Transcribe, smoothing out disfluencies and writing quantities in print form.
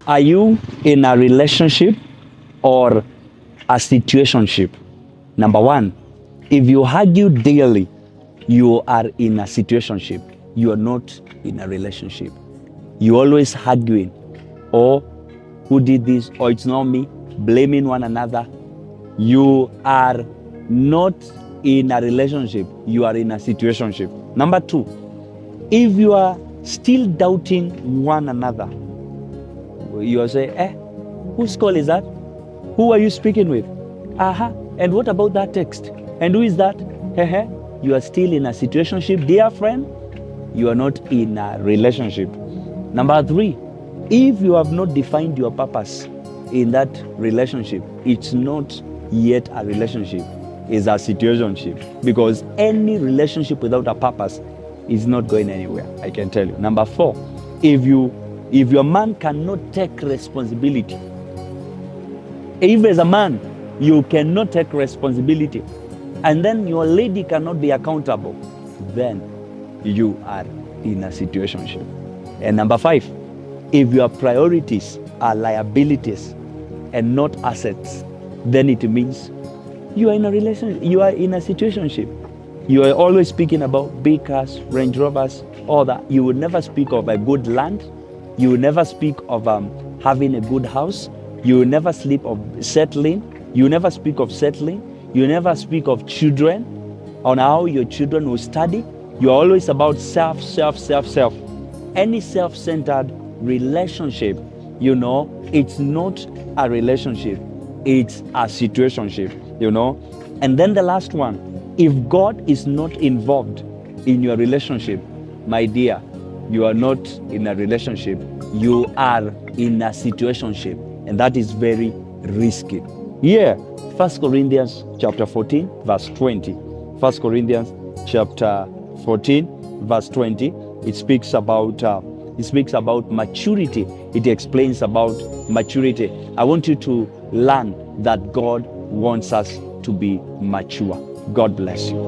Are you in a relationship or a situationship? Number one, if you argue daily, you are in a situationship. You are not in a relationship. You always arguing, or who did this, or it's not me, blaming one another. You are not in a relationship. You are in a situationship. Number two, if you are still doubting one another, you will say, whose call is that? Who are you speaking with? And what about that text? And who is that? You are still in a situationship, dear friend. You are not in a relationship. Number three, if you have not defined your purpose in that relationship, it's not yet a relationship. It's a situationship. Because any relationship without a purpose is not going anywhere, I can tell you. Number four, if your man cannot take responsibility, if as a man you cannot take responsibility, and then your lady cannot be accountable, then you are in a situationship. And number five, if your priorities are liabilities and not assets, then it means you are in a relationship, you are in a situationship. You are always speaking about big cars, Range Rovers, all that. You will never speak of a good land. You will never speak of having a good house. You will never sleep of settling. You will never speak of settling. You will never speak of children, on how your children will study. You're always about self. Any self-centered relationship, it's not a relationship. It's a situationship, And then the last one, if God is not involved in your relationship, my dear, you are not in a relationship. You are in a situationship. And that is very risky. Yeah, 1 Corinthians chapter 14, verse 20. 1 Corinthians chapter 14, verse 20. It speaks about maturity. It explains about maturity. I want you to learn that God wants us to be mature. God bless you.